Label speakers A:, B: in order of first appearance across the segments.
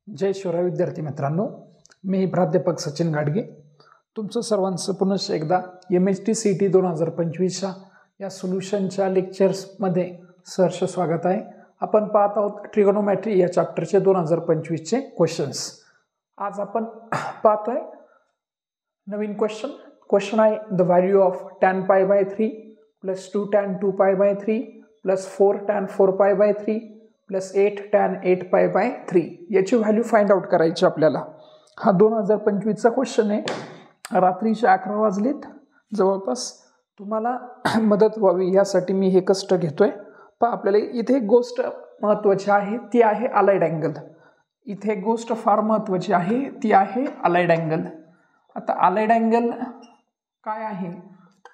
A: जय शिवराय विद्यार्थी मित्रांनो, मी प्राध्यापक सचिन गाडगे तुमचं सर्वांचं पुनश्च एकदा MHT-CET 2025च्या या सोल्युशनच्या लेक्चर्समध्ये सहर्ष स्वागत आहे। आपण पाहत आहोत ट्रिगोनोमेट्री या चॅप्टरचे 2025चे क्वेश्चन्स। आज आपण पाहतोय नवीन क्वेश्चन आहे the value of tan π/3 + 2 tan 2π/3 + 4 tan 4π/3 + 8 tan 8π/3 याची व्हॅल्यू फाइंड आउट करायची आपल्याला। हा 2025चा क्वेश्चन आहे। रात्रीचे 11 वाजलेत जवळपास, तुम्हाला मदत व्हावी यासाठी मी हे कष्ट घेतोय। पण आपल्याला इथे एक गोष्ट महत्त्वाची आहे, ती आहे अलाइड अँगल। इथे एक गोष्ट फार महत्त्वाची आहे, ती आहे अलाइड अँगल। आता अलाइड अँगल काय आहे?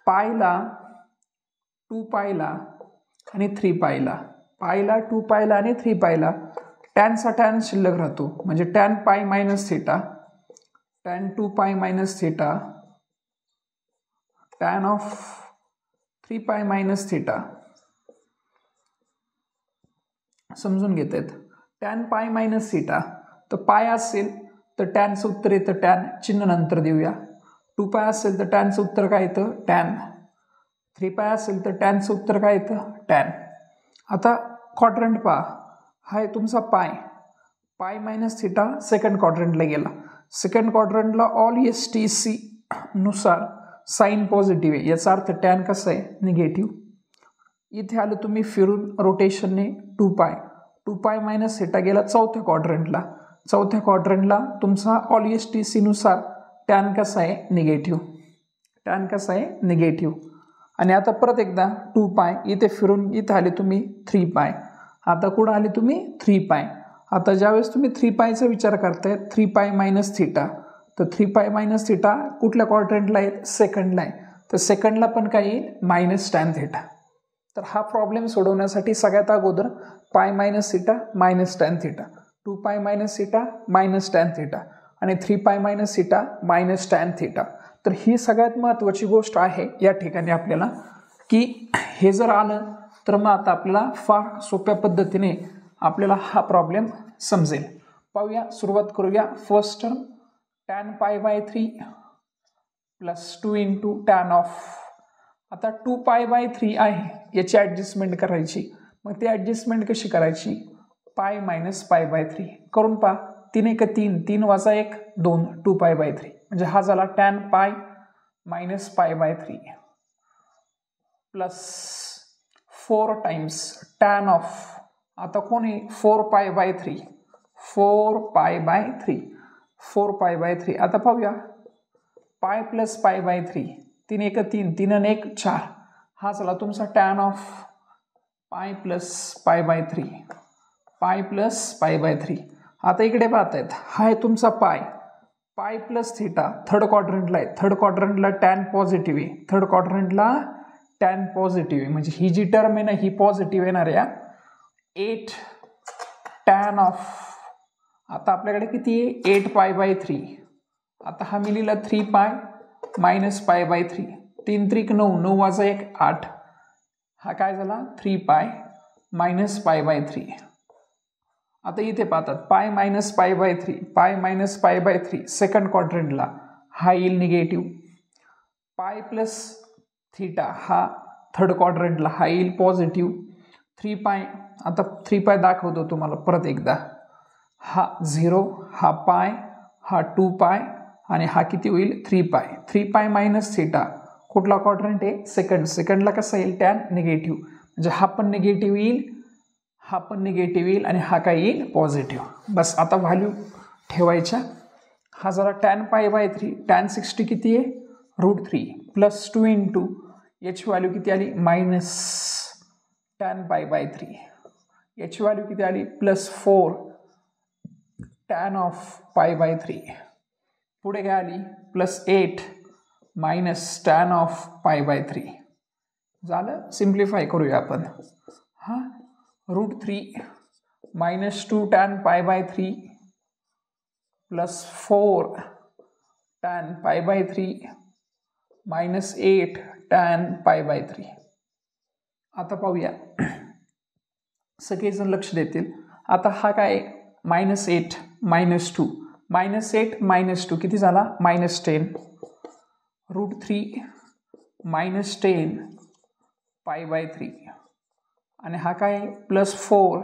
A: पायला 2π आणि 3π, पायला 2π आणि 3π tan चा tan शिल्लक राहतो, म्हणजे tan π - θ, tan 2π - θ, tan of 3π - θ समजून घेत आहेत। tan π - θ तर पाय असेल तर tan चं उत्तर येतं tan, चिन्ह नंतर देऊया। 2π असेल तर tan चं उत्तर काय येतं tan, 3π असेल तर tan चं उत्तर काय येतं tan। आता क्वाड्रंट पहा, हा आहे तुमचा पाय, पाय - θ सेकंड क्वाड्रंटला गेला। सेकंड क्वाड्रंटला ऑल STC नुसार साइन पॉझिटिव्ह आहे, याचा अर्थ tan कसं आहे निगेटिव्ह। इथे आलं तुम्ही फिरून रोटेशनने 2π - θ गेला चौथ्या क्वाड्रंटला, चौथ्या क्वाड्रंटला तुमचा ऑल STC नुसार tan कसा आहे निगेटिव्ह, tan कसा आहे निगेटिव्ह। आणि आता परत एकदा 2π इथे फिरून इथे आले तुम्ही 3π, आता कुठं आले तुम्ही 3π। आता ज्यावेळेस तुम्ही 3π विचार करताय 3π - θ, तर 3π - θ कुठल्या क्वाड्रंटला आहे? सेकंडला आहे, तर सेकंडला पण काय येईल -tan θ। तर हा प्रॉब्लेम सोडवण्यासाठी सगळ्यात अगोदर π - θ -tan θ, 2π - θ -tan θ आणि 3π - θ -tan θ। तर ही सगळ्यात महत्त्वाची गोष्ट आहे या ठिकाणी आपल्याला, की हे जर आलं तर मग आता आपल्याला फार सोप्या पद्धतीने आपल्याला हा प्रॉब्लेम समजेल। पाहूया, सुरुवात करूया। First term tan π/3 + 2 × tan of, आता 2π/3 आहे, याची ॲडजस्टमेंट करायची। मग ती ॲडजस्टमेंट कशी करायची? π - π/3 करून पहा, 3 × 3 3 - 1 2 2π/3, म्हणजे हा झाला tan π - π/3 plus 4 times tan of, आता कोण आहे 4π/3, 4π/3, 4π/3। आता पाहूया π + π/3, 3 × 3 3 आणि 1 4, हा झाला तुमचा tan ऑफ π + π/3, π + π/3। आता इकडे पाहतायत, हा आहे तुमचा π + θ थर्ड क्वाड्रंटला आहे, थर्ड क्वाड्रंटला tan पॉझिटिव्ह आहे, थर्ड क्वाड्रंटला tan पॉझिटिव्ह आहे, म्हणजे ही जी टर्म आहे ना ही पॉझिटिव्ह येणार आहे। 8 tan ऑफ, आता आपल्याकडे किती आहे 8π/3, आता हा मी लिहिला 3π - π/3, 3 3 9 9 - 1 8, हा काय झाला 3π - π/3। आता इथे पाहतात π - π/3, π - π/3 सेकंड क्वाड्रंटला हा येईल निगेटिव्ह, π + θ हा थर्ड क्वाड्रंटला हा येईल पॉझिटिव्ह, 3π, आता 3π दाखवतो तुम्हाला परत एकदा, हा 0, हा π, हा 2π आणि हा किती होईल 3π। 3π - θ कुठला क्वाड्रंट आहे सेकंड, सेकंडला कसा येईल tan निगेटिव्ह, म्हणजे हा पण निगेटिव्ह येईल, हा पण निगेटिव्ह येईल आणि हा काय येईल पॉझिटिव्ह। बस आता व्हॅल्यू ठेवायच्या। हा जरा tan π/3, tan 60 किती आहे √3 प्लस 2 × याची व्हॅल्यू किती आली -tan π/3, याची व्हॅल्यू किती आली +4 tan ऑफ π/3, पुढे काय आली +8 tan ऑफ π/3। झालं, सिम्प्लिफाय करूया आपण। हा √3 -2 tan π/3 +4 tan π/3 -8 tan π/3। आता पाहूया, सगळेजण लक्ष देतील। आता हा काय -8 -2 -8 -2 किती झाला -10 √3 -10 π/3 आणि हा काय +4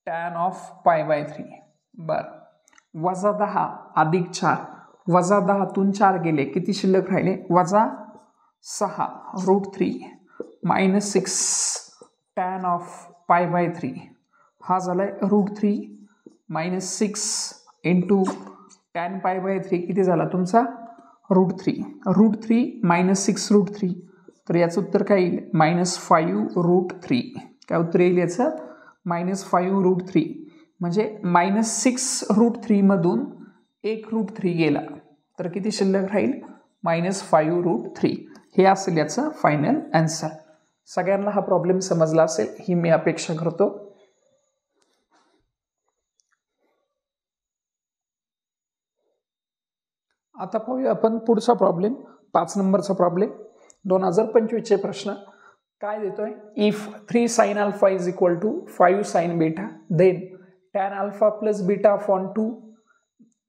A: tan of π/3 बरं -10 अधिक 4 -10तून 4 गेले किती शिल्लक राहिले -6 √3 -6 tan of π/3 हा झालाय √3 -6 इंटू tan π/3 किती झाला तुमचा √3 -6 √3 तर याचं उत्तर काय येईल -5 √3 काय उत्तर येईल याचं -5 √3 म्हणजे -6 √3 मधून 1 √3 गेला तर किती शिल्लक राहील -5 √3 हे असेल याचं फायनल आन्सर. सगळ्यांना हा प्रॉब्लेम समजला असेल ही मी अपेक्षा करतो. आता पाहूया आपण पुढचा प्रॉब्लेम 5 नंबरचा प्रॉब्लेम 2025 चे प्रश्न काय देतोय if 3 sin alpha is equal to 5 sin beta then tan alpha plus beta upon 2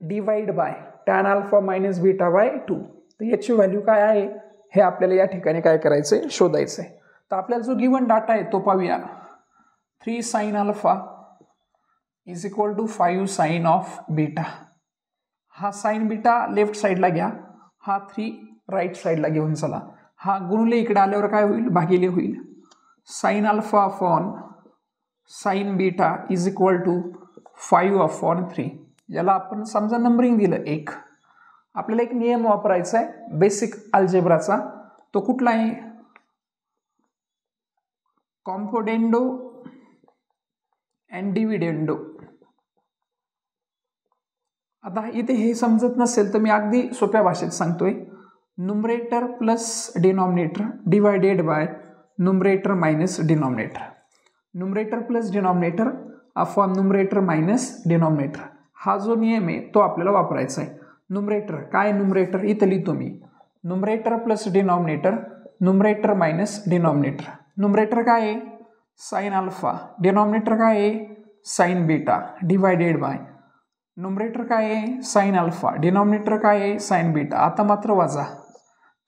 A: divide by tan alpha minus beta by 2 तर याची व्हॅल्यू काय आहे हे आपल्याला या ठिकाणी काय करायचंय शोधायचंय. तर आपल्याला जो गिवन डाटा आहे तो पाहूया 3 sin alpha is equal to 5 sin of beta हा साइन बीटा लेफ्ट साइडला घ्या हा 3 राइट साइडला घेऊन चला हा गुणले इकडे आल्यावर काय होईल भागिले होईल sin alpha upon sin beta is equal to 5 upon 3 याला आपण समजा नंबरिंग दिलं 1. आपल्याला एक नियम वापरायचा आहे बेसिक अल्जेब्राचा तो कुठला आहे कॉम्पोडेंडो अँड डिव्हिडेंडो. आता इथे हे समजत नसेल तर मी अगदी सोप्या भाषेत सांगतोय numerator plus denominator divided by numerator minus denominator. Numerator plus denominator upon numerator minus denominator हा जो नियम आहे तो आपल्याला वापरायचा आहे. न्यूमरेटर काय न्यूमरेटर इथं लिहितो मी numerator plus denominator numerator minus denominator. Numerator काय आहे साइन अल्फा डिनॉमिनेटर काय आहे sine beta divided by numerator काय आहे साइन अल्फा डिनॉमिनेटर काय आहे साइन बीटा. आता मात्र वजा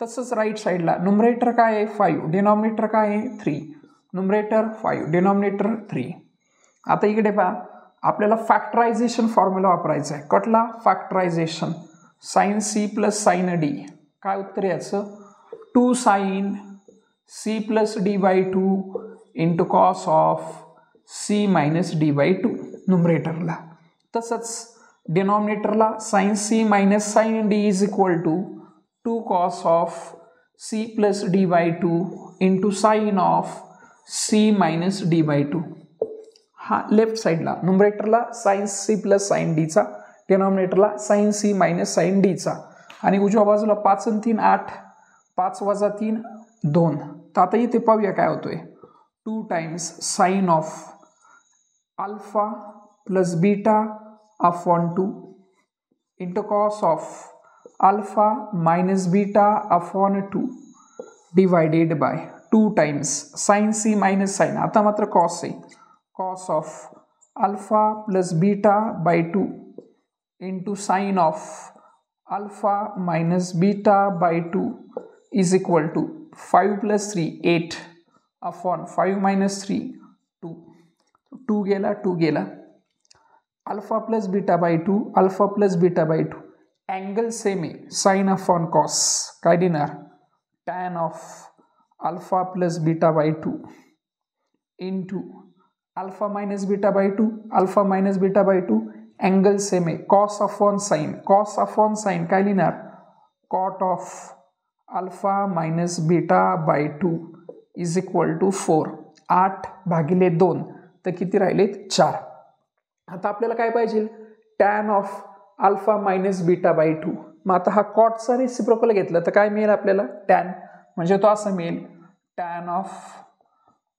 A: तसंच राईट साईडला न्यूमरेटर काय आहे 5 डिनॉमिनेटर काय आहे 3 न्यूमरेटर 5 डिनॉमिनेटर 3. आता इकडे पहा आपल्याला फॅक्टरायझेशन फॉर्म्युला वापरायचा आहे. कुठला factorisation sine C plus sine D काय उत्तर याचं 2 sine C plus D by 2 into cos of C minus D by 2 न्यूमरेटरला. तसंच डिनॉमिनेटरला sine C minus sine D is equal to 2 cos of C plus D by 2 into sine of C minus D by 2. हा left साइडला न्यूमरेटरला sine C plus sine डीचा डिनॉमिनेटरला sine C minus sine डीचा आणि उजव्या बाजूला 5 आणि 3 8 5 वजा 3 2. तर आता इथे पाहूया काय होतोय 2 times sine of alpha plus beta upon 2 into cos of alpha minus beta upon 2 divided by 2 times sine c minus sine आता मात्र कॉस आहे cos of alpha plus beta by 2 into sine of alpha minus beta by 2 is equal to 5 plus 3 8 upon 5 minus 3 2 2 गेला alpha plus beta by 2 alpha plus beta by 2 angle same आहे sine upon cos काय देणार tan of alpha plus beta by 2 into alpha minus beta by 2 alpha minus beta by 2 angle same आहे cos upon sine काय लिहिणार cot of alpha minus beta by 2 is equal to 4 8 भागिले 2 तर किती राहिलेत 4. आता आपल्याला काय पाहिजे tan of alpha minus beta by 2. मग आता हा कॉटचा रेसिप्रोकल घेतला तर काय मिळेल आपल्याला tan म्हणजे तो असं मिळेल tan of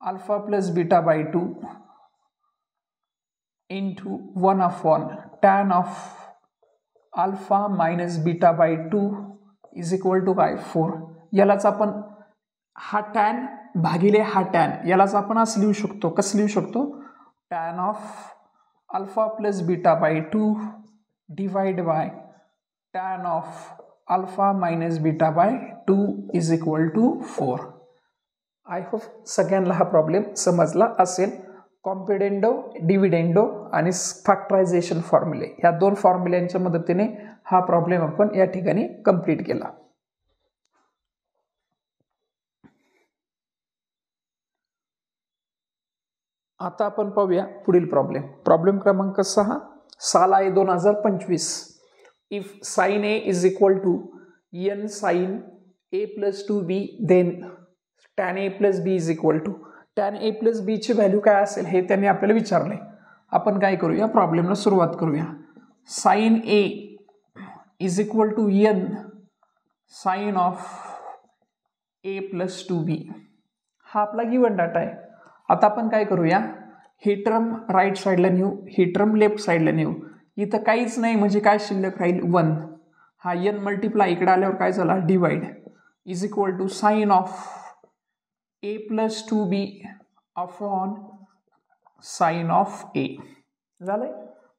A: alpha plus beta by 2 into 1 upon tan of alpha minus beta by 2 is equal to काय 4. यालाच आपण हा tan भागिले हा tan यालाच आपण असं लिहू शकतो कसं लिहू शकतो tan of alpha plus beta by 2 divide by tan of alpha minus beta by 2 is equal to 4. I hope सगळ्यांना हा प्रॉब्लेम समजला असेल. कॉम्पिडेंडो, डिव्हिडेंडो आणि फॅक्टरायझेशन फॉर्म्युले ह्या दोन फॉर्म्युल्यांच्या मदतीने हा प्रॉब्लेम आपण या ठिकाणी कंप्लीट केला. आता आपण पाहूया पुढील प्रॉब्लेम. प्रॉब्लेम क्रमांक 6. साल आहे 2025. If sine A is equal to n sine a plus 2b then tan a plus b is equal to tan a plus b ची व्हॅल्यू काय असेल हे त्यांनी आपल्याला विचारले. आपण काय करूया, प्रॉब्लेमला सुरुवात करूया. Sine a is equal to n sine of a plus 2b हा आपला गिवन डाटा आहे. आता आपण काय करूया, ही टर्म राईट साईडला नेऊ, ही टर्म लेफ्ट साईडला नेऊ. इथं काहीच नाही म्हणजे काय शिल्लक राहील 1. हा n मल्टिप्लाय इकडे आल्यावर काय झाला divide is equal to sine of a plus 2b upon sine of a. झालंय.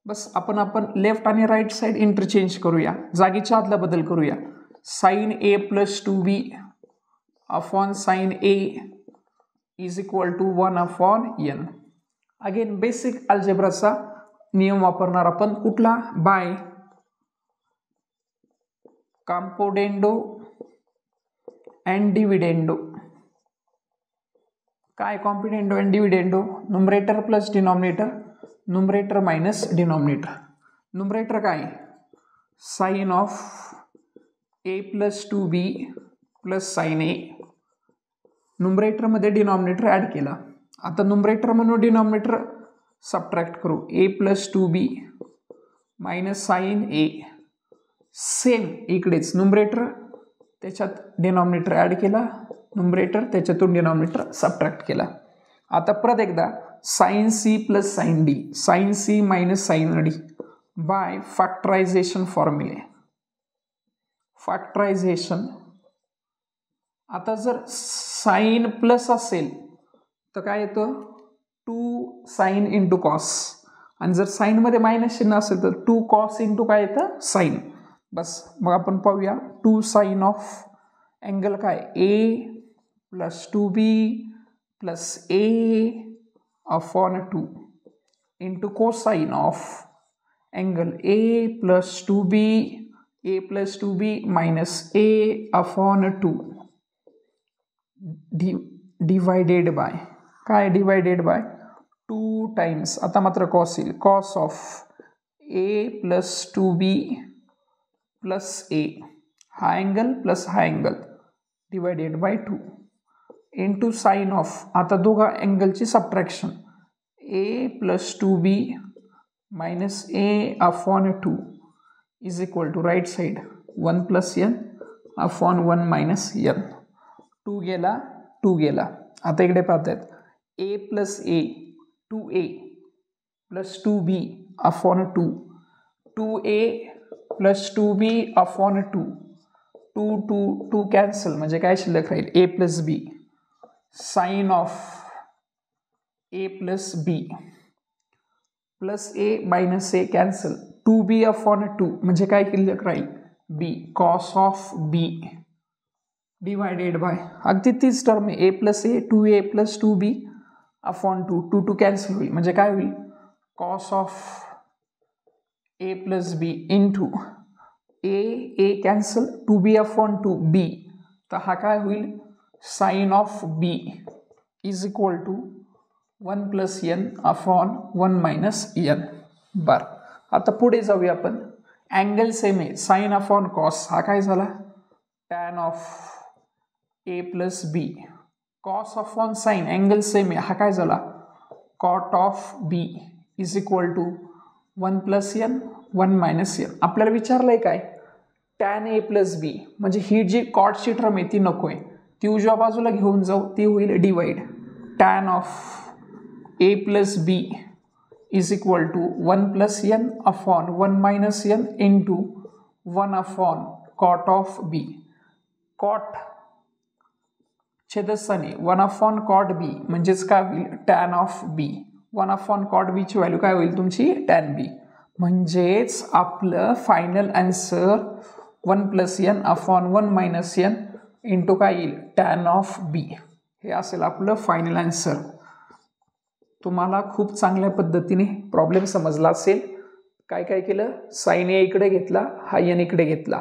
A: बस आपण लेफ्ट आणि राईट साईड इंटरचेंज करूया, जागेच्या आदला बदल करूया. Sine a plus 2b upon sine a is equal to 1 upon n. Again basic अल्जेब्राचा नियम वापरणार आपण. कुठला, बाय कॉम्पोडेंडो अँड डिव्हिडेंडो. काय componendo and dividendo, numerator plus denominator, numerator minus denominator. Numerator काय sine of a plus 2b plus sine a. न्यूमरेटरमध्ये denominator add केला. आता न्यूमरेटर म्हणून डिनॉमिनेटर सबट्रॅक्ट करू. a plus 2b minus sine a. Same इकडेच numerator त्याच्यात denominator add केला, numerator त्याच्यातून डिनॉमिनेटर सबट्रॅक्ट केला. आता परत एकदा sine c plus sine d, sine c minus sine d by factorisation फॉर्म्युले. फॅक्टरायझेशन. आता जर साइन प्लस असेल तर काय येतं 2 साइन इंटू कॉस, आणि जर साइनमध्ये मायनस चिन्ह असेल तर 2 कॉस इंटू काय येतं साइन. बस मग आपण पाहूया 2 साइन ऑफ अँगल काय a plus 2b plus a upon 2 into cosine of angle a plus 2b minus a upon 2 divided by काय, डिवायडेड बाय 2 टाइम्स. आता मात्र कॉस येईल, cos of a plus 2b plus a हा angle plus हा angle divided by 2 into sine of, आता दोघा अँगलची subtraction a plus 2b minus a upon 2 is equal to right side 1 plus n upon 1 minus n. 2 गेला 2 गेला. आता इकडे पाहतात a plus a 2a plus 2b upon 2 2a plus 2b upon 2 2 cancel म्हणजे काय शिल्लक राहील a plus b sine of a plus b plus a minus a cancel 2b upon 2 म्हणजे काय शिल्लक राहील b cos of b divided by अगदी तीच टर्म आहे a plus a 2a plus 2b upon 2 cancel होईल म्हणजे काय होईल cos of a plus b into a cancel 2b upon 2b. तर हा काय होईल sine of b is equal to 1 plus n upon 1 minus n. बर आता पुढे जाऊया आपण. अँगल सेम आहे साइन अपॉन कॉस हा काय झाला tan of a plus b. Cos upon sine angle same आहे हा काय झाला cot of b is equal to 1 plus n 1 minus n. आपल्याला विचारलंय काय टॅन a प्लस b म्हणजे ही जी कॉटची टर्म आहे ती नको आहे, ती उजव्या बाजूला घेऊन जाऊ, ती होईल divide tan of a plus b is equal to 1 plus n upon 1 minus n into 1 upon cot of b. Cot छेदस्थानी 1 अपॉन कॉट b म्हणजेच काय होईल tan of b. 1 upon cot b ची व्हॅल्यू काय होईल तुमची टॅन b. म्हणजेच आपलं final answer 1 + n upon 1 - n into काय येईल tan ऑफ b. हे असेल आपलं फायनल आन्सर. तुम्हाला खूप चांगल्या पद्धतीने प्रॉब्लेम समजला असेल. काय काय केलं, साइन ए इकडे घेतला, हा n इकडे घेतला.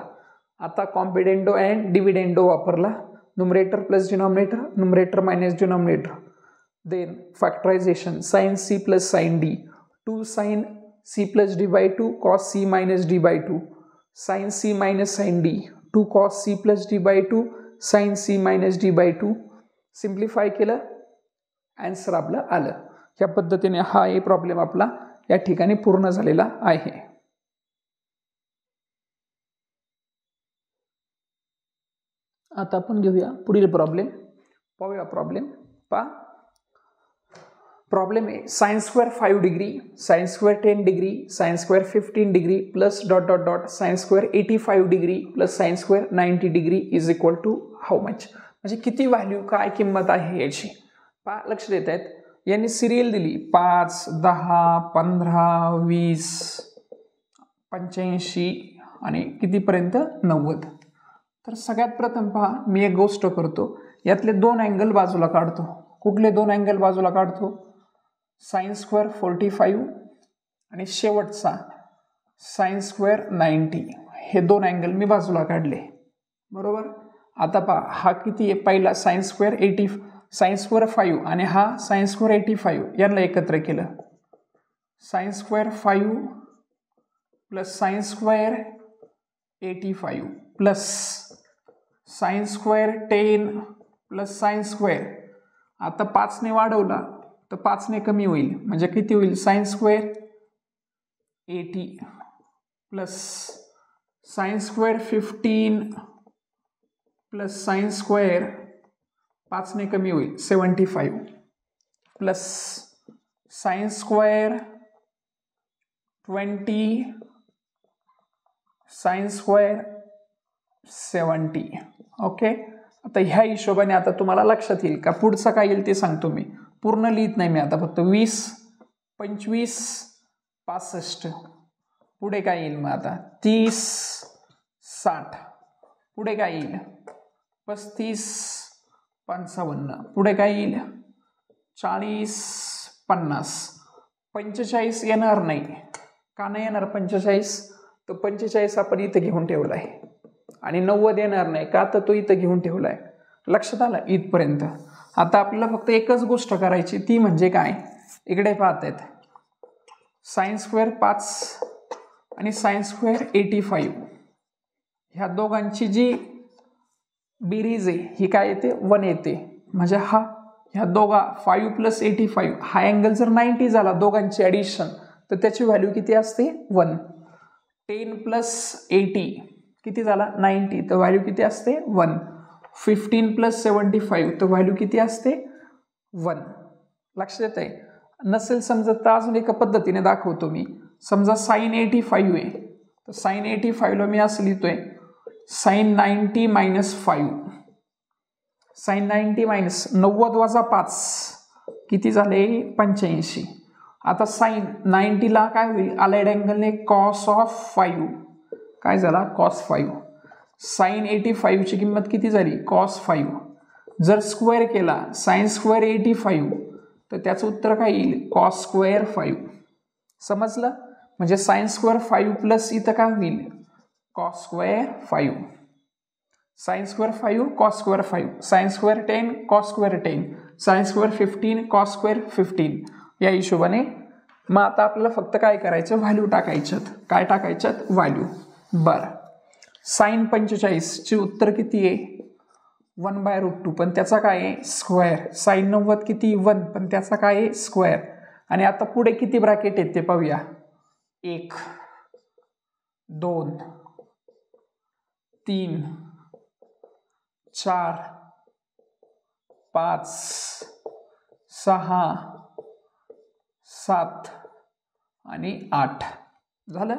A: आता कॉम्पिडेंडो अँड डिव्हिडेंडो वापरला. Numerator plus denominator, numerator minus denominator. Then factorisation sin c plus sin d, 2 sin c plus d/2 cos c मायनस d/2, sin c minus sin d, 2 cos c plus d/2 sin c मायनस d/2. Simplify केलं, answer आपलं आलं. या पद्धतीने हा एक problem आपला या ठिकाणी पूर्ण झालेला आहे. आता आपण घेऊया पुढील प्रॉब्लेम. पाहूया प्रॉब्लेम. प्रॉब्लेम आहे sin² 5 degree, sin² 10 degree, sin² 15 degree plus ... sin² 85 degree plus sin² 90 degree is equal to how much. म्हणजे किती व्हॅल्यू, काय किंमत आहे याची. लक्ष देत आहेत. यांनी सिरियल दिली 5, 10, 15, 20, 85 आणि कितीपर्यंत 90. तर सगळ्यात प्रथम पहा, मी एक गोष्ट करतो, यातले 2 अँगल बाजूला काढतो. कुठले 2 अँगल बाजूला काढतो, sin² 45 आणि शेवटचा sin² 90. हे 2 अँगल मी बाजूला काढले, बरोबर. आता पहा, हा किती आहे, पहिला sin² 5 आणि हा sin² 85 यांना एकत्र केलं. sin² 5 plus sin² 85 plus sin² 10 plus sin². आता 5 ने वाढवला तर 5 ने कमी होईल, म्हणजे किती होईल, sin² 80 plus sin² 15 plus sin² 5 ने कमी होईल 75 प्लस sin² 20 sin² 70. ओके. आता ह्या हिशोबाने आता तुम्हाला लक्षात येईल का, पुढचं काय येईल ते सांगतो मी. पूर्ण लिहित नाही मी आता, फक्त 20, 25, 65. पुढे काय येईल मग आता, 30, 60. पुढे काय येईल, 35, 55. पुढे काय येईल, 40, 50. 45 येणार नाही. का नाही येणार 45, तर 45 आपण इथं घेऊन ठेवला आहे. आणि 90 येणार नाही का, तर तो इथं घेऊन ठेवला आहे. लक्षात आलं इथपर्यंत. आता आपल्याला फक्त एकच गोष्ट करायची, ती म्हणजे काय, इकडे पाहत आहेत sin² 5 आणि sin² 85. ह्या दोघांची जी बेरीज आहे ही काय येते, 1 येते. म्हणजे ह्या दोघा 5 प्लस 85 हा अँगल जर 90 झाला, दोघांची ॲडिशन, तर त्याची व्हॅल्यू किती असते, 1. 10 प्लस 80 किती झाला, 90, तर व्हॅल्यू किती असते, 1. 15 प्लस 75 तर व्हॅल्यू किती असते, 1. लक्षात येत आहे. नसेल समजा तर अजून एका पद्धतीने दाखवतो मी. समजा sin 85 आहे, तर sin 85 ला मी असं लिहितोय sin 90 मायनस 5. sin 90 मायनस 90 वजा 5 किती झाले, 85. आता sin 90 ला काय होईल, अलाइड अँगलने cos ऑफ 5 काय झाला, cos 5. sin 85 ची किंमत किती झाली, cos 5. जर स्क्वेअर केला sin² 85 तर त्याचं उत्तर काय येईल, cos² 5. समजलं. म्हणजे sin² 5 प्लस इथं काय होईल, cos² 5. sin² 5 cos² 5, sin² 10 cos² 10, sin² 15 cos² 15. या हिशोबाने मग आता आपल्याला फक्त काय करायचं, व्हॅल्यू टाकायच्यात. काय टाकायच्यात, व्हॅल्यू. बरं, sin 45 चे उत्तर किती आहे, 1/√2, पण त्याचा काय आहे, स्क्वेअर. sin 90 किती, 1, पण त्याचा काय आहे, स्क्वेअर. आणि आता पुढे किती ब्रॅकेट आहेत ते पाहूया. 1, 2, 3, 4, 5, 6, 7 आणि 8. झालं.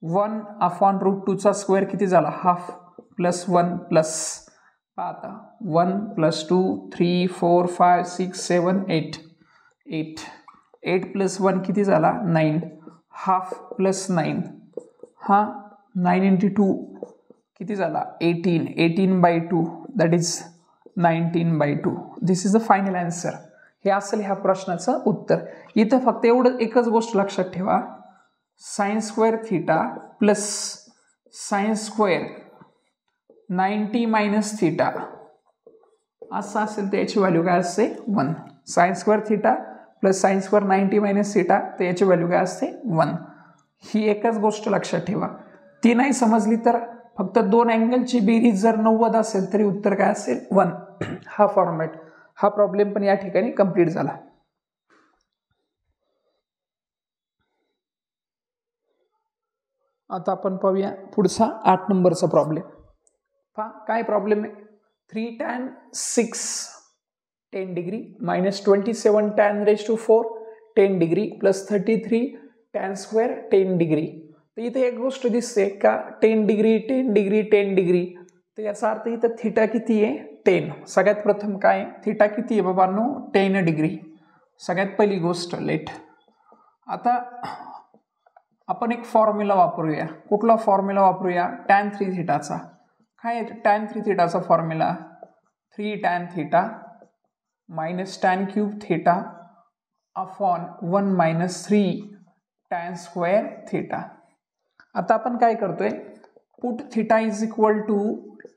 A: 1/√2 चा स्क्वेअर किती झाला, half, plus 1 plus 1 plus 2 3 4 5 6 7 8 8 8 plus 1 किती झाला, 9. हाफ प्लस 9 हा 9 इंटू 2 किती झाला 18/2 that is 19/2. This is the final answer. हे असेल ह्या प्रश्नाचं उत्तर. इथं फक्त एवढं एकच गोष्ट लक्षात ठेवा, sign square theta plus sine square 90 minus theta असं असेल तर याची व्हॅल्यू काय असते 1. Sign square theta plus sine square 90 minus theta तर याची व्हॅल्यू काय असते 1. ही एकच गोष्ट लक्षात ठेवा. ती नाही समजली तर फक्त दोन अँगलची बेरीज जर 90 असेल तरी उत्तर काय असेल 1. हा फॉर्मॅट, हा प्रॉब्लेम पण या ठिकाणी कंप्लीट झाला. आता आपण पाहूया पुढचा 8 नंबरचा प्रॉब्लेम. पहा काय प्रॉब्लेम आहे. 3 tan 6 10 degree minus 27 tan raised to 4 10 degree plus 33 tan square 10 degree. तर इथे एक गोष्ट दिसते का 10 डिग्री 10 डिग्री 10 डिग्री, तर याचा अर्थ इथं थिटा किती आहे 10. सगळ्यात प्रथम काय थिटा किती आहे बाबांनो 10 डिग्री. सगळ्यात पहिली गोष्ट लेट. आता आपण एक फॉर्म्युला वापरूया. कुठला फॉर्म्युला वापरूया tan 3 थिटाचा. काय आहे tan 3 थिटाचा formula 3 tan theta minus tan cube theta upon 1 minus 3 tan square theta. आता आपण काय करतोय put theta is equal to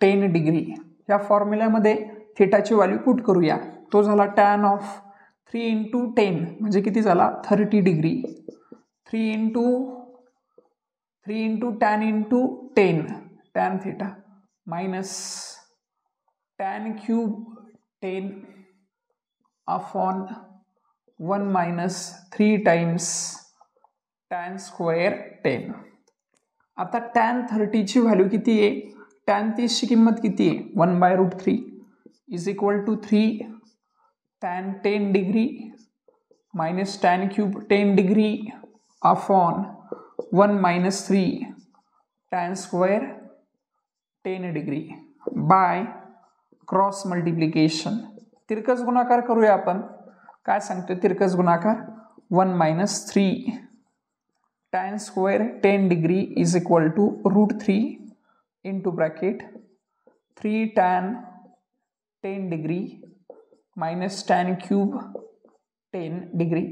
A: 10 degree. या फॉर्म्युल्यामध्ये थिटाची व्हॅल्यू पुट करूया. तो झाला tan ऑफ 3 इंटू 10 म्हणजे किती झाला 30 degree. 3 into tan into 10 tan theta minus tan cube 10 upon 1 minus 3 times tan square 10. आता tan 30 ची व्हॅल्यू किती आहे tan 30 ची किंमत किती आहे 1/√3 is equal to 3 tan 10 degree minus tan cube 10 degree upon 1 minus 3 tan square 10 degree by cross multiplication. तिरकस गुणाकार करूया आपण. काय सांगतोय तिरकस गुणाकार 1 minus 3 tan square 10 degree is equal to √3 into bracket 3 tan 10 degree minus tan cube 10 degree.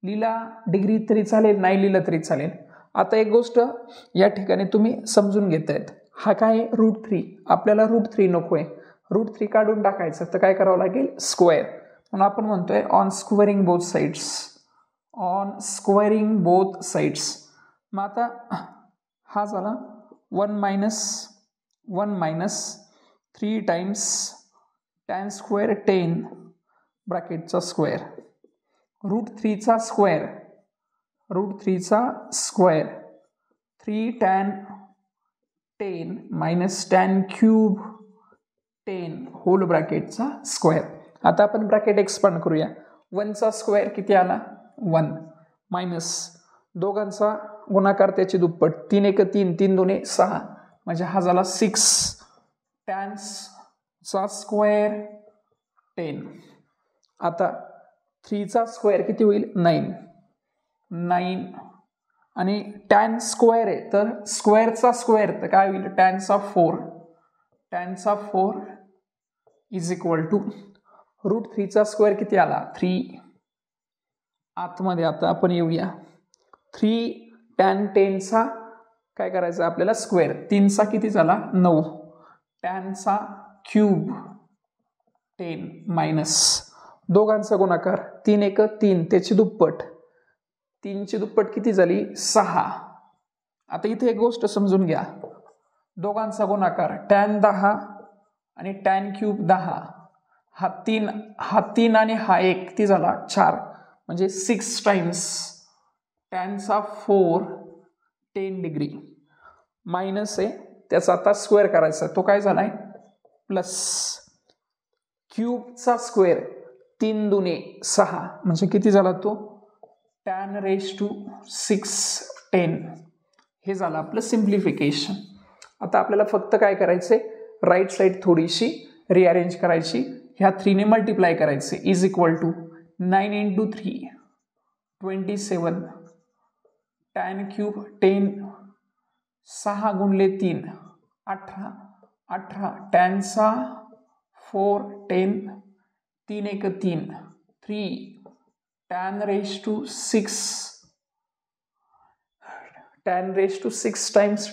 A: लिहिला degree तरी चालेल, नाही लिहिलं तरी चालेल. आता एक गोष्ट या ठिकाणी तुम्ही समजून घेतायत. हा काय √3 आपल्याला √3 नको आहे. √3 काढून टाकायचं तर काय करावं लागेल स्क्वेअर. म्हणून आपण म्हणतोय on squaring both sides. On squaring both sides. मग आता हा झाला 1 मायनस 3 टाइम्स tan स्क्वेअर 10 ब्रॅकेटचा स्क्वेअर √3 चा square 3 tan 10 minus tan cube 10 whole ब्रॅकेटचा स्क्वेअर. आता आपण ब्रॅकेट एक्सपांड करूया. 1 चा स्क्वेअर किती आला 1 मायनस दोघांचा गुणाकार त्याची दुप्पट 3 1 3 3 2 6 म्हणजे हा झाला 6 tan चा स्क्वेअर 10. आता 3 चा स्क्वेअर किती होईल 9 आणि tan स्क्वेअर आहे तर स्क्वेअरचा स्क्वेअर तर काय होईल tan चा 4 इज इक्वल टू √3 चा स्क्वेअर किती आला 3. आतमध्ये आता आपण येऊया 3 tan 10 चा काय करायचं आपल्याला स्क्वेअर 3 चा किती झाला 9 tan चा क्यूब 10 मायनस दोघांचा गुणाकार 3 1 3 त्याची दुप्पट 3 ची दुप्पट किती झाली 6. आता इथे एक गोष्ट समजून घ्या. दोघांचा गुणाकार tan 10 आणि tan क्यूब 10 हा 3 आणि हा 1 किती झाला 4 म्हणजे 6 टाइम्स tan चा 4 10 डिग्री मायनस आहे त्याचा आता स्क्वेअर करायचा तो काय झालाय प्लस क्यूबचा स्क्वेअर 3 दुने 6 म्हणजे किती झाला तो tan raised to 6 10. हे झालं आपलं सिम्प्लिफिकेशन. आता आपल्याला फक्त काय करायचंय राईट साईड थोडीशी रिअरेंज करायची. ह्या 3 ने मल्टिप्लाय करायचे is equal to 9 into 3 27 tan cube 10 6 गुणले 3 18 18 टॅनचा 4 10 3 1 3 3 tan raise to 6 tan raise to 6 times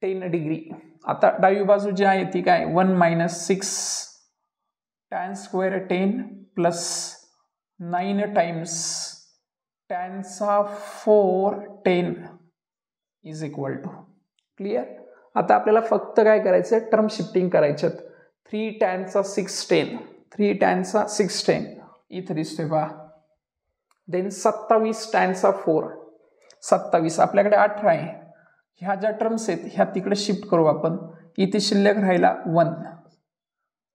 A: 10 degree. आता डावी बाजू जी आहे ती काय 1 - 6 टॅन स्क्वेअर 10 प्लस 9 टाइम्स टॅनचा 4 10 इज इक्वल टू. क्लिअर. आता आपल्याला फक्त काय करायचं टर्म शिफ्टिंग करायच्यात. 3 टॅनचा 6 10 3 टॅनचा 6 10 इथं दिसतोय पहा. देन 27 टॅनचा 4 27 आपल्याकडे 18 आहे. ह्या ज्या टर्म्स आहेत ह्या तिकडे शिफ्ट करू आपण. इथे शिल्लक राहिला 1.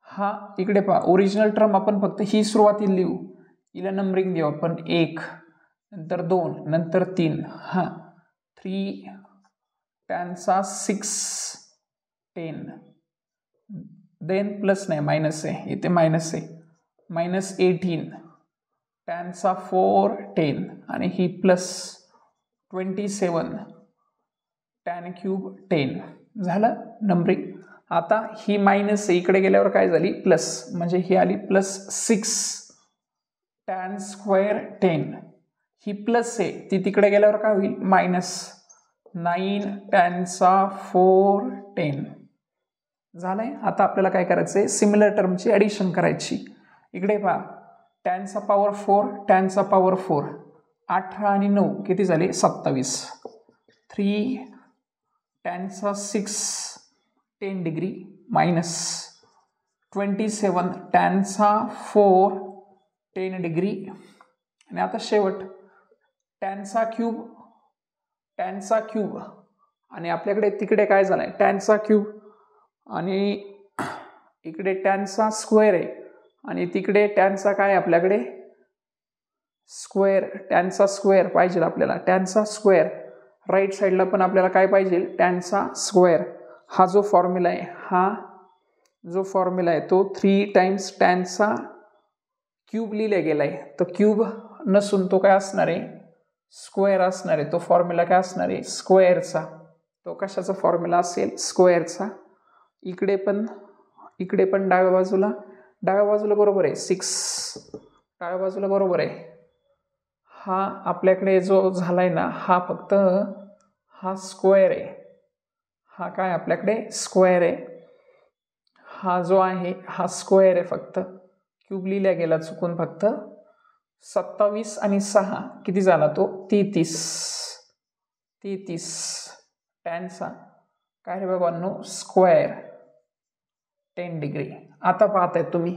A: हा इकडे पहा ओरिजिनल टर्म आपण फक्त ही सुरुवातीला लिहू. हिला नंबरिंग देऊ आपण 1 नंतर 2 नंतर 3. हा 3 टॅनचा 6 10 देन प्लस नाही मायनस आहे इथे मायनस आहे -18 टॅनचा 4 10 आणि ही प्लस 27 टॅन क्यूब 10 झालं नंबरिंग. आता ही मायनस आहे इकडे गेल्यावर काय झाली प्लस म्हणजे ही आली प्लस 6 टॅन स्क्वेअर 10. ही प्लस आहे ती तिकडे गेल्यावर काय होईल मायनस 9 टॅनचा 4 10 झालंय. आता आपल्याला काय करायचंय सिमिलर टर्मची ॲडिशन करायची. इकडे पहा टॅनचा पॉवर 4 टॅनचा पॉवर 4 18 आणि 9 किती झाले 27. 3 टॅनचा 6 10 डिग्री मायनस 27 टॅनचा 4 10 डिग्री आणि आता शेवट टॅनचा क्यूब आणि आपल्याकडे तिकडे काय झालंय टॅनचा क्यूब आणि इकडे टॅनचा स्क्वेअर आहे आणि तिकडे टॅनचा काय आपल्याकडे स्क्वेअर टॅनचा स्क्वेअर पाहिजे आपल्याला. टॅनचा स्क्वेअर राईट साईडला पण आपल्याला काय पाहिजे टॅनचा स्क्वेअर. हा जो फॉर्म्युला आहे तो 3 टाइम्स टॅनचा क्यूब लिहिला गेलाय. तर क्यूब नसून तो काय असणार आहे स्क्वेअर असणार आहे. तो फॉर्म्युला काय असणार आहे स्क्वेअरचा. तो कशाचा फॉर्म्युला असेल स्क्वेअरचा. इकडे पण डाव्या बाजूला बरोबर आहे 6 डाव्या बाजूला बरोबर आहे. हा आपल्याकडे जो झालाय ना हा फक्त हा स्क्वेअर आहे. हा काय आपल्याकडे स्क्वेअर आहे. हा जो आहे हा स्क्वेअर आहे फक्त क्यूब लिहिला गेला चुकून फक्त. 27 आणि 6 किती झाला तो 33 टॅनचा काय रे बाबांनो स्क्वेअर 10 डिग्री. आता पाहताय तुम्ही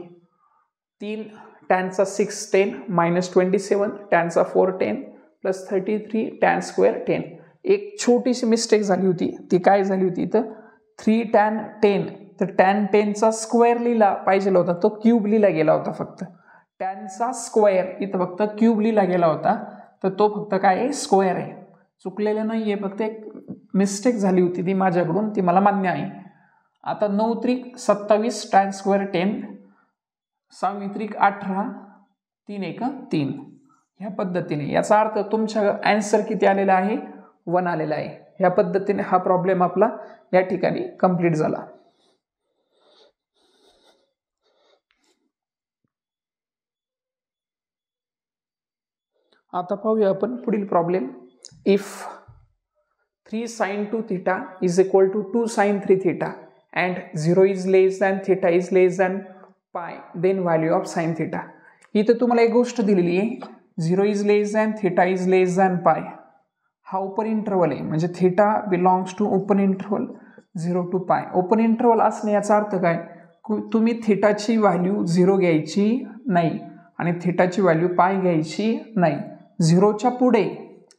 A: 3 टॅनचा 6 10 -27 टॅनचा 4 10 प्लस 33 टॅन स्क्वेअर 10. एक छोटीशी मिस्टेक झाली होती. ती काय झाली होती तर 3 टॅन 10 तर टॅन 10चा स्क्वेअर लिहिला पाहिजे होता तो क्यूब लिहिला गेला होता फक्त. टॅनचा स्क्वेअर इथं फक्त क्यूब लिहिला गेला होता तर तो फक्त काय आहे स्क्वेअर आहे. चुकलेलं नाही आहे फक्त एक मिस्टेक झाली होती ती माझ्याकडून ती मला मान्य आहे. आता 9 त्रिक 27 टॅन स्क्वेअर 10 6 त्रिक 18 3 1 3 ह्या पद्धतीने. याचा अर्थ तुमच्या आन्सर किती आलेला आहे 1 आलेला आहे. ह्या पद्धतीने हा प्रॉब्लेम आपला या ठिकाणी कंप्लीट झाला. आता पाहूया आपण पुढील problem. If 3 sin 2 theta is equal to 2 sin 3 theta and 0 is less than theta is less than pi then value of sin theta. इथं तुम्हाला एक गोष्ट दिलेली आहे 0 is less than theta is less than pi. हा open interval आहे म्हणजे theta belongs to open interval 0 to pi. Open interval असणे याचा अर्थ काय तुम्ही थीटाची व्हॅल्यू 0 घ्यायची नाही आणि थीटाची व्हॅल्यू पाय घ्यायची नाही. 0च्या पुढे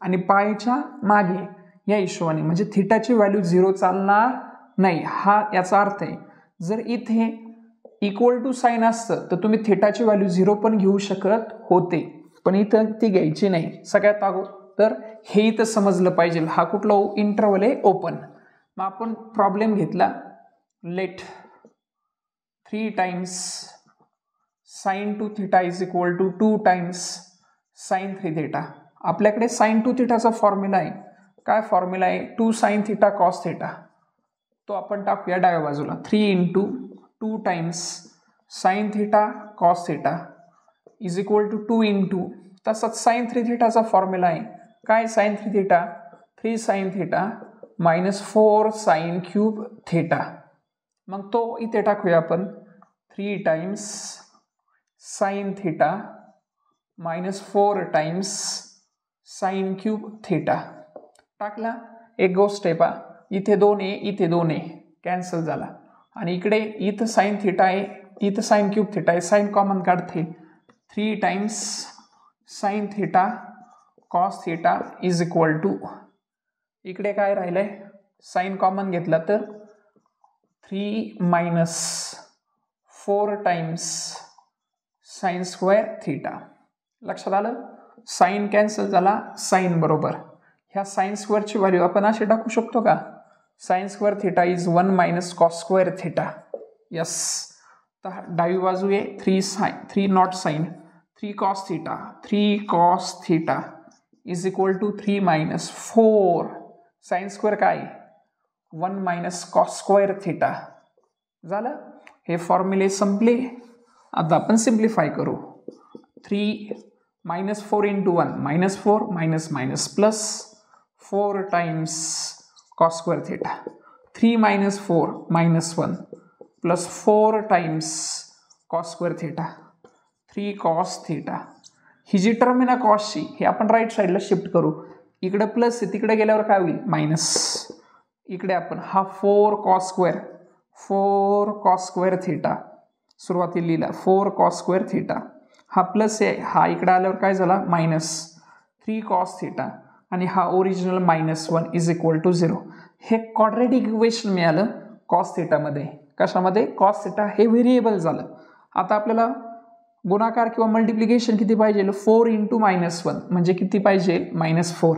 A: आणि पायच्या मागे या हिशोबाने म्हणजे थीटाची व्हॅल्यू 0 चालणार नाही. हा याचा अर्थ आहे. जर इथे इक्वल टू साइन असतं तर तुम्ही थीटाची व्हॅल्यू 0 पण घेऊ शकत होते पण इथं ती घ्यायची नाही. सगळ्यात अगोदर हे इथं समजलं पाहिजे. हा कुठला इंटरवल आहे ओपन. मग आपण प्रॉब्लेम घेतला let 3 times sin 2 theta is equal to 2 times sin 3 theta. आपल्याकडे sin 2 theta चा फॉर्म्युला आहे काय फॉर्म्युला आहे 2 sin थिटा कॉस थिटा, तो आपण टाकूया डाव्या बाजूला. 3 × 2 times sine theta cos theta is equal to 2 × तसंच साइन 3 थिटाचा फॉर्म्युला आहे. काय sine 3 theta 3 sin theta minus 4 sin cube theta. मग तो इथे टाकूया आपण 3 times sine theta minus 4 times sine cube theta टाकला. एक गोष्ट आहे पा, इथे 2 इथे 2 कॅन्सल झाला आणि इकडे इथं साइन थिटा आहे इथं साइन क्यूब थिटा आहे, साइन कॉमन काढते 3 times sine theta cos theta is equal to इकडे काय राहिलंय साइन कॉमन घेतला तर 3 minus 4 times sine square theta. लक्षात आलं, साइन कॅन्सल झाला साइन बरोबर. ह्या साइन स्क्वेअरची व्हॅल्यू आपण अशी टाकू शकतो का, sine square theta is 1 minus cos square theta. Yes, तर डावी बाजू आहे 3 not sine 3 cos theta 3 cos theta is equal to 3 minus 4 sine square काय 1 मायनस कॉस स्क्वेअर थिटा. झालं, हे फॉर्म्युले संपले. आता आपण सिम्प्लिफाय करू. 3 minus 4 × 1 minus 4 minus minus plus 4 times cos square theta 3 minus 4 minus 1 plus 4 times cos square theta 3 cos theta. ही जी term आहे ना कॉसची, हे आपण राईट साईडला शिफ्ट करू. इकडे प्लस आहे, तिकडे गेल्यावर काय होईल मायनस. इकडे आपण हा 4 कॉस स्क्वेअर थिटा सुरुवातीला लिहिला 4 कॉस स्क्वेअर थिटा, हा प्लस आहे, हा इकडे आल्यावर काय झाला मायनस 3 कॉस थिटा आणि हा ओरिजिनल -1 इज इक्वल टू 0. हे क्वाड्रॅटिक इक्वेशन मिळालं कॉस थिटामध्ये. कशामध्ये, कॉस थिटा हे व्हेरिएबल झालं. आता आपल्याला गुणाकार किंवा मल्टिप्लिकेशन किती पाहिजे 4 × -1 म्हणजे किती पाहिजे -4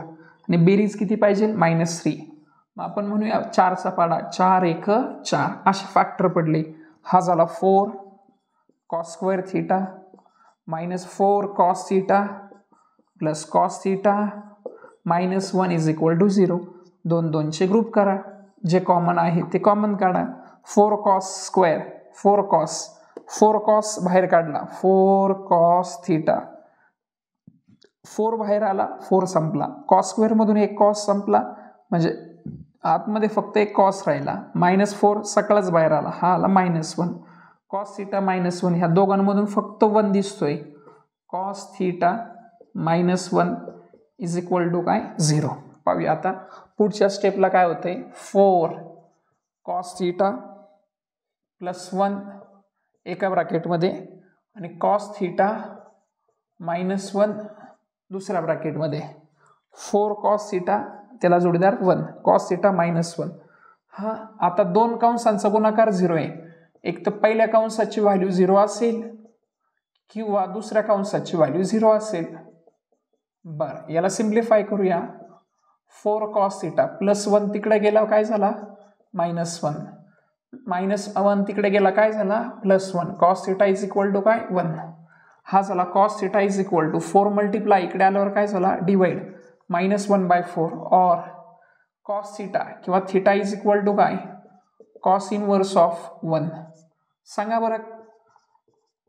A: आणि बेरीज किती पाहिजे -3. मग आपण म्हणूया 4चा पाडा 4 1 4 असे फॅक्टर पडले. हा झाला 4 cos square theta -4 cos theta plus cos theta -1 is equal to 0. 2 2चे ग्रुप करा, जे कॉमन आहे ते कॉमन काढा. 4 कॉस स्क्वेअर 4 कॉस बाहेर काढला 4 कॉस थिटा 4 बाहेर आला 4 संपला. कॉस स्क्वेअर मधून एक कॉस संपला म्हणजे आतमध्ये फक्त एक कॉस राहिला. -4 सकाळच बाहेर आला, हा आला -1 कॉस थिटा -1. ह्या दोघांमधून फक्त 1 दिसतोय. Cos theta -1 is equal to काय 0. पाहूया आता पुढच्या स्टेपला काय होतंय 4 कॉस थिटा प्लस 1 एका ब्रॅकेटमध्ये आणि कॉस थिटा -1 दुसऱ्या ब्रॅकेटमध्ये. 4 कॉस थिटा त्याला जोडीदार 1 कॉस थिटा -1. हा आता 2 कंसांचा गुणाकार 0 आहे. एक तर पहिल्या कंसाची व्हॅल्यू 0 असेल किंवा दुसऱ्या कंसाची व्हॅल्यू 0 असेल. बरं, याला सिम्प्लिफाय करूया. 4 कॉस थिटा प्लस 1 तिकडे गेला काय झाला -1 -1 तिकडे गेला काय झाला +1 cos theta is equal to काय 1. हा झाला cos theta is equal to 4 multiply इकडे आल्यावर काय झाला डिवाइड -1/4 और कॉस थिटा किंवा थिटा इज इक्वल टू काय कॉस इनवर्स ऑफ 1. सांगा बरं,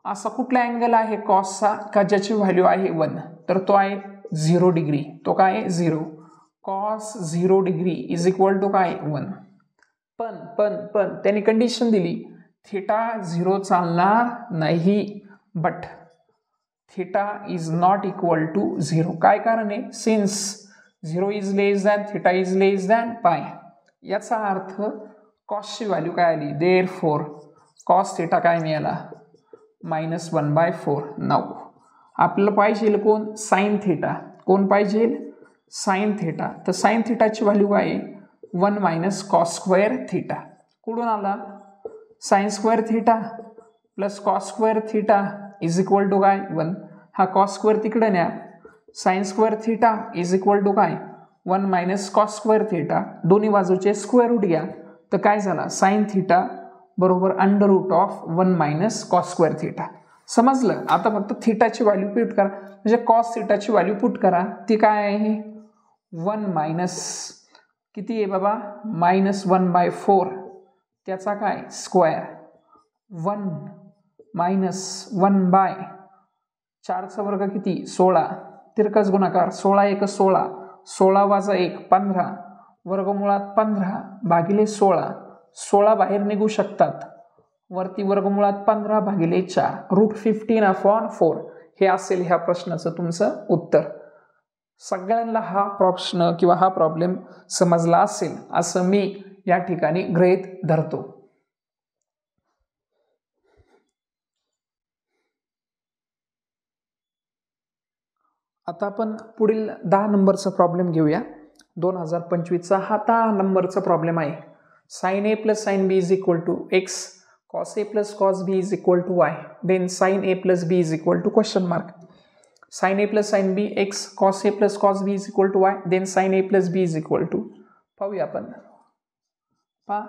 A: असा कुठला अँगल आहे कॉसचा का ज्याची व्हॅल्यू आहे 1, तर तो आहे 0 डिग्री. तो काय आहे 0. Cos 0 degree is equal to काय 1. पण त्यांनी कंडिशन दिली थिटा 0 चालणार नाही, but theta is not equal to 0. काय कारण आहे, since 0 is less than theta is less than pi. याचा अर्थ कॉसची व्हॅल्यू काय आली, देअरफॉर कॉस थिटा काय मिळाला -1/4. नाऊ आपल्याला पाहिजे कोण साइन थिटा. कोण पाहिजे साइन थिटा. तर साइन थिटाची व्हॅल्यू काय आहे 1 मायनस कॉस स्क्वेअर थिटा. कुठून आला sine square theta plus cos square theta is equal to काय 1. हा कॉस स्क्वेअर तिकडे न्या, sine square theta is equal to काय 1 मायनस कॉस स्क्वेअर थिटा. दोन्ही बाजूचे स्क्वेअर रूट घ्या, तर काय झाला साइन थिटा बरोबर √1 मायनस कॉस स्क्वेअर थिटा. समजलं. आता फक्त थिटाची व्हॅल्यू पुट करा, म्हणजे कॉस थिटाची व्हॅल्यू पुट करा. ती काय आहे 1 मायनस किती आहे बाबा -1/4 त्याचा काय स्क्वेअर 1 मायनस 1/4चा वर्ग किती 16 तिरकस गुणाकार 16 × 1 = 16 16 - 1 15 वर्गमुळात 15 भागिले 16 16 बाहेर निघू शकतात वरती वर्गमुळात 15 भागिले 4 √15/4 हे असेल ह्या प्रश्नाचं तुमचं उत्तर. सगळ्यांना हा प्रश्न किंवा हा प्रॉब्लेम समजला असेल असं मी या ठिकाणी गृहीत धरतो. आता आपण पुढील 10 नंबरचा प्रॉब्लेम घेऊया. 2025चा हा 10 नंबरचा प्रॉब्लेम आहे. sin a plus sin b is equal to x, cos a plus cos b is equal to y, then sin a plus b is equal to question mark. sin a plus sin b x, cos a plus cos b is equal to y, then sin a plus b is equal to. पाहूया आपण. पहा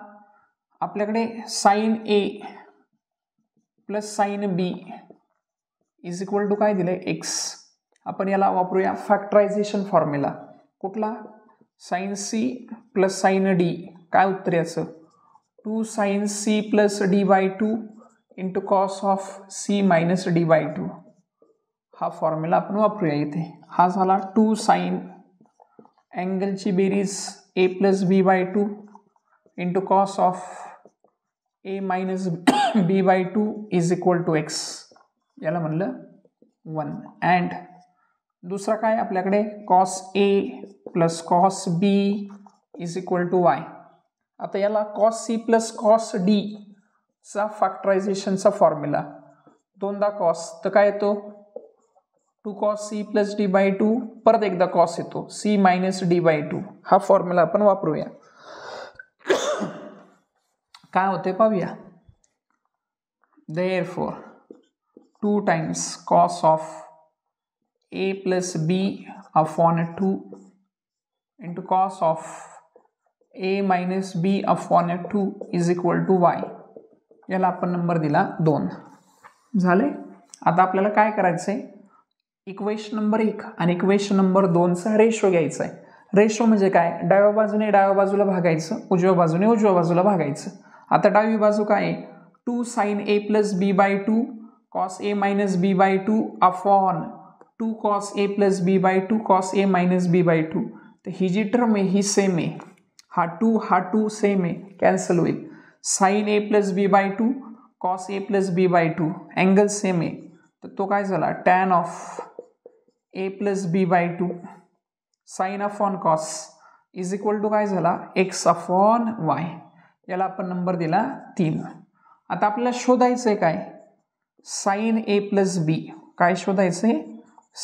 A: आपल्याकडे sin a plus sin b is equal to काय दिलंय x. आपण याला वापरूया factorisation formula. कुठला sin c plus sin d काय उत्तर याचं 2 sin c plus d/2 into cos of c minus d/2 हा फॉर्म्युला आपण वापरूया इथे. हा झाला 2 sin अँगलची बेरीज a plus b/2 into cos of a minus b/2 is equal to x. याला म्हणलं 1 and दुसरा काय आपल्याकडे cos a plus cos b is equal to y. आता याला cos c plus cos d चा फॅक्टरायझेशनचा फॉर्म्युला दोनदा cos तर काय येतो 2 cos c plus d/2 परत एकदा cos येतो c minus d/2 हा फॉर्म्युला आपण वापरूया. काय होते पाहूया. Therefore 2 times cos of a plus b upon 2 into cos of a minus b upon 2 is equal to y. याला आपण नंबर दिला 2. झाले. आता आपल्याला काय करायचंय इक्वेशन नंबर 1 आणि इक्वेशन नंबर 2 चा रेशो घ्यायचा आहे. रेशो म्हणजे काय डाव्या बाजूने डाव्या बाजूला भागायचं उजव्या बाजूने उजव्या बाजूला भागायचं. आता डावी बाजू काय आहे 2 sin a plus b/2 cos a minus b/2 upon 2 cos a plus b/2 cos a minus b/2. तर ही जी टर्म आहे ही सेम आहे. हा 2 सेम आहे कॅन्सल होईल. sin a plus b/2 cos a plus b/2 angle same आहे तर तो काय झाला tan of a plus b/2 sin upon cos is equal to काय झाला x upon y. याला आपण नंबर दिला 3. आता आपल्याला शोधायचंय काय sin a plus b काय शोधायचंय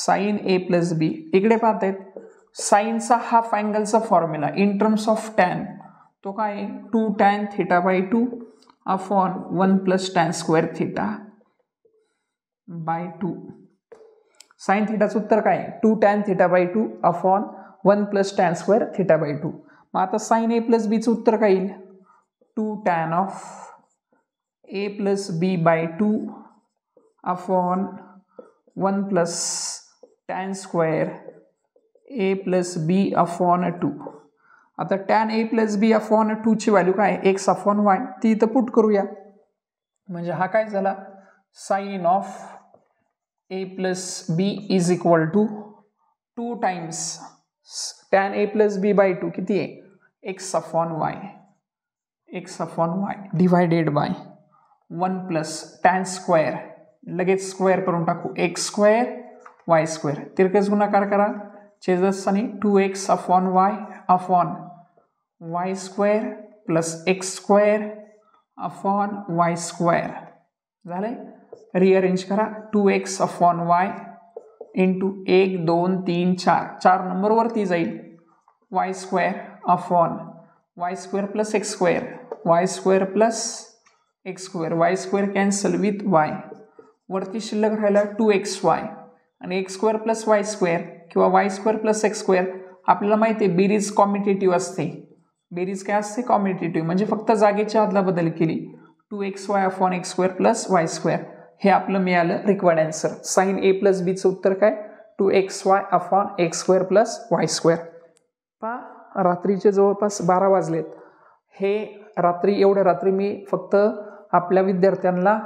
A: sin a plus b. इकडे पाहतायत साइनचा हाफ अँगलचा formula in terms of tan तो काय 2 tan θ/2 अपॉन 1 + tan स्क्वेअर θ/2. साइन थीटाचं उत्तर काय 2 tan θ/2 अपॉन 1 + tan स्क्वेअर θ/2. मग आता sin a plus b चं उत्तर काय येईल 2 tan of a plus b/2 upon 1 + tan square a plus b upon 2. आता tan a plus b upon 2 ची व्हॅल्यू काय x upon y ती इथं पुट करूया. म्हणजे हा काय झाला sin of a plus b is equal to 2 times tan a plus b/2 किती आहे x upon y divided by 1 + tan square लगेच स्क्वेअर करून टाकू x स्क्वेअर y स्क्वेअर तिरकस गुणाकार करा छेदस्थानी 2x upon y upon y square plus x square upon y square. झाले. रिअरेंज करा 2x upon y into 1 2 3 4 number वरती जाईल y square upon y square plus x square y square plus x square y square cancel with y वरती शिल्लक राहिला 2xy आणि x square plus y square किंवा y square plus x square. आपल्याला माहिती आहे बेरीज कॉम्युटेटिव्ह असते. बेरीज काय असते कॉम्युटेटिव्ह म्हणजे फक्त जागेची अदलाबदल केली 2xy upon x square plus y square हे आपलं मिळालं required answer. sin a plus b चं उत्तर काय 2xy upon x square plus y square. आता रात्रीचे जवळपास 12 वाजलेत. हे एवढ्या रात्री मी फक्त आपल्या विद्यार्थ्यांना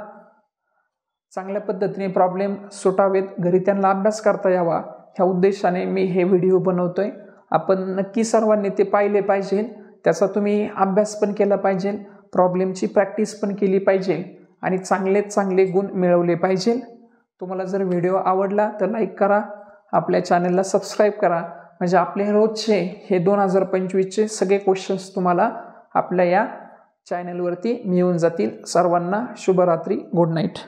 A: चांगल्या पद्धतीने प्रॉब्लेम सुटावेत, घरी त्यांना अभ्यास करता यावा ह्या उद्देशाने मी हे व्हिडिओ बनवतोय. आपण नक्की सर्वांनी ते पाहिले पाहिजे, त्याचा तुम्ही अभ्यास पण केला पाहिजे, प्रॉब्लेमची प्रॅक्टिस पण केली पाहिजे आणि चांगले गुण मिळवले पाहिजे. तुम्हाला जर व्हिडिओ आवडला तर लाईक करा, आपल्या चॅनलला सबस्क्राईब करा, म्हणजे आपले रोजचे हे 2025चे सगळे क्वेश्चन्स तुम्हाला आपल्या या चॅनलवरती मिळून जातील. सर्वांना शुभरात्री, गुड नाईट.